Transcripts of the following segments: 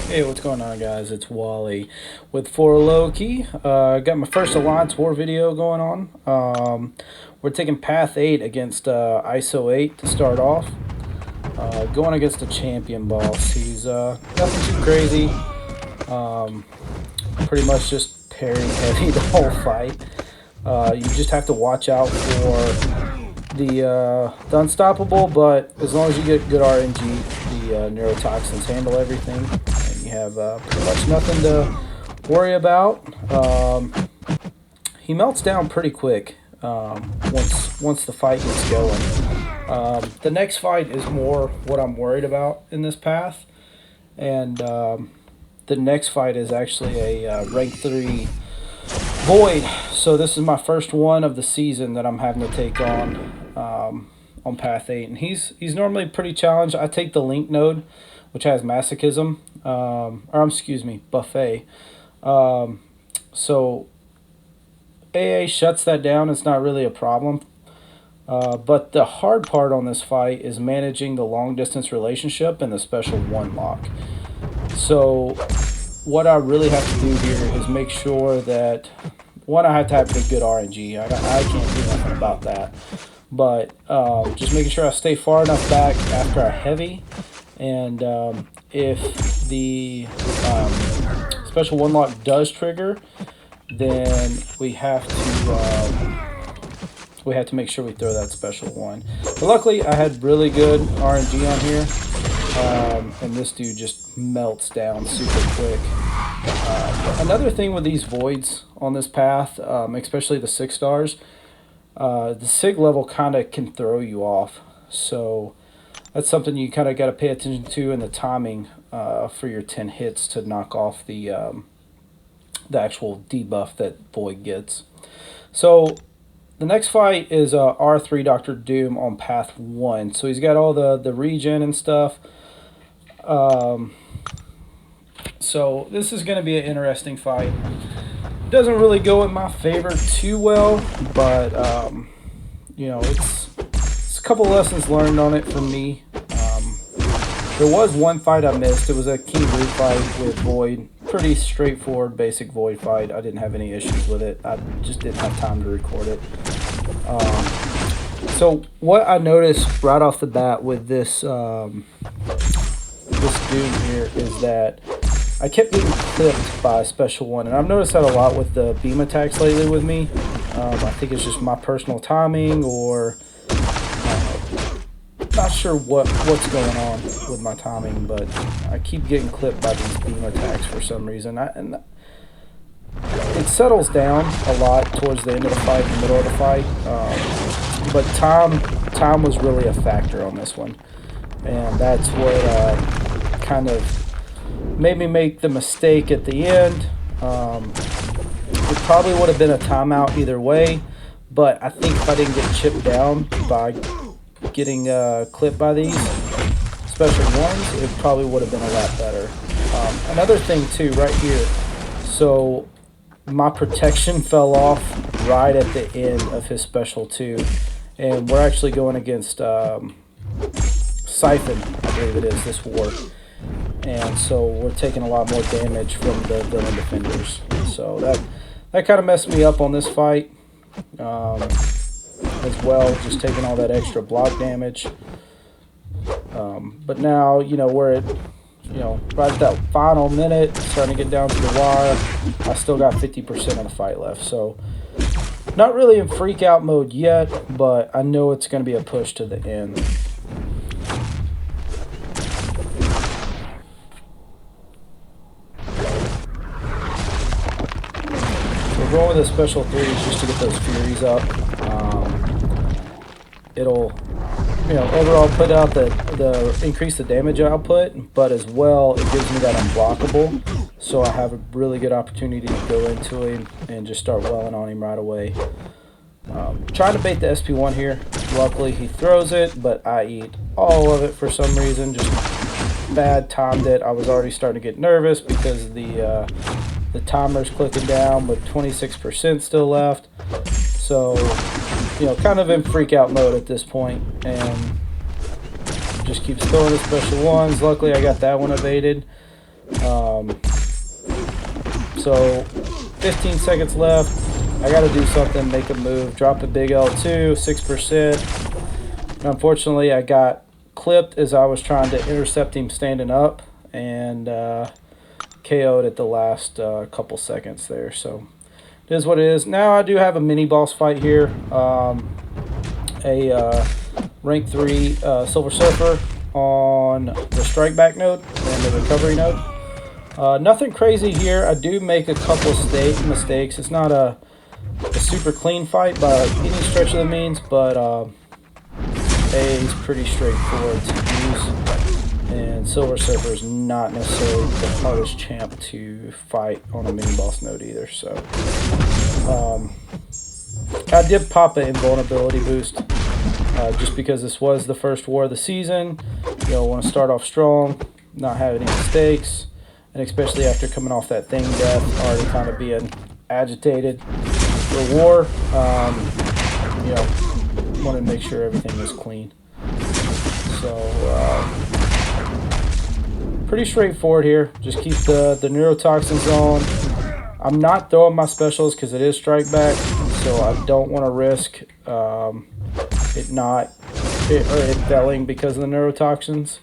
Hey, what's going on, guys? It's Wally with For Loki. Got my first Alliance War video going on. We're taking Path 8 against ISO 8 to start off. Going against a champion boss. He's nothing too crazy. Pretty much just parrying heavy the whole fight. You just have to watch out for the Unstoppable, but as long as you get good RNG, the neurotoxins handle everything. You have pretty much nothing to worry about. He melts down pretty quick once the fight gets going. The next fight is more what I'm worried about in this path, and the next fight is actually a rank 3 Void. So this is my first one of the season that I'm having to take on Path 8, and he's normally pretty challenged. I take the Link node, which has Masochism, or excuse me, Buffet. So AA shuts that down. It's not really a problem. But the hard part on this fight is managing the long distance relationship and the special 1 lock. So what I really have to do here is make sure that, one, I have to have a good RNG. I can't do nothing about that. But just making sure I stay far enough back after I heavy. And if the special 1 lock does trigger, then we have to make sure we throw that special 1. But luckily, I had really good RNG on here, and this dude just melts down super quick. Another thing with these voids on this path, especially the 6 stars, the SIG level kind of can throw you off. So that's something you kind of got to pay attention to in the timing for your 10 hits to knock off the actual debuff that Void gets. So the next fight is R3 Dr. Doom on Path 1. So he's got all the regen and stuff. So this is going to be an interesting fight. It doesn't really go in my favor too well, but you know, it's a couple lessons learned on it from me. There was one fight I missed. It was a King Root fight with Void. Pretty straightforward, basic Void fight. I didn't have any issues with it. I just didn't have time to record it. So what I noticed right off the bat with this this Doom here is that I kept getting clipped by a special 1, and I've noticed that a lot with the beam attacks lately with me. I think it's just my personal timing, or not sure what's going on with my timing, but I keep getting clipped by these beam attacks for some reason. And it settles down a lot towards the end of the fight, the middle of the fight, but time was really a factor on this one, and that's what kind of made me make the mistake at the end. It probably would have been a timeout either way, but I think if I didn't get chipped down by getting clipped by these special 1s, it probably would have been a lot better. Another thing too, right here, so my protection fell off right at the end of his special 2, and we're actually going against Siphon, I believe it is, this war. And so we're taking a lot more damage from the villain defenders. So that kind of messed me up on this fight as well, just taking all that extra block damage. But now, you know, we're at, you know, right at that final minute, starting to get down to the wire. I still got 50% of the fight left. So not really in freak out mode yet, but I know it's going to be a push to the end. Going with the special 3s just to get those Furies up. It'll, you know, overall put out the increase the damage output, but as well it gives me that unblockable, so I have a really good opportunity to go into him and just start welling on him right away. Trying to bait the SP1 here. Luckily he throws it, but I eat all of it for some reason. Just bad timed it. I was already starting to get nervous because the timer's clicking down with 26% still left. So, you know, kind of in freak out mode at this point, and just keeps throwing the special 1s. Luckily I got that one evaded. So 15 seconds left. I got to do something, make a move, drop a big L2, 6%. Unfortunately, I got clipped as I was trying to intercept him standing up, and KO'd at the last couple seconds there. So it is what it is. Now I do have a mini boss fight here. A rank 3 Silver Surfer on the strike back node and the recovery node. Nothing crazy here. I do make a couple of mistakes. It's not a super clean fight by any stretch of the means, but A is pretty straightforward to use, and Silver Surfer is not necessarily the hardest champ to fight on a mini boss node either. So I did pop an invulnerability boost just because this was the first war of the season. You know, want to start off strong, not have any mistakes. And especially after coming off that thing death, already kind of being agitated for war, you know, want to make sure everything is clean. So, pretty straightforward here. Just keep the neurotoxins on. I'm not throwing my specials because it is strike back, so I don't want to risk it failing because of the neurotoxins.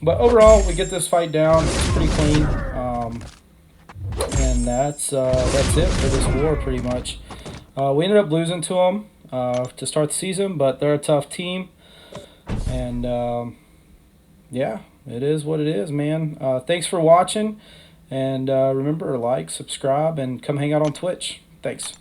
But overall, we get this fight down. It's pretty clean, and that's it for this war, pretty much. We ended up losing to them to start the season, but they're a tough team, and yeah, it is what it is, man. Thanks for watching, and remember, like, subscribe, and come hang out on Twitch. Thanks.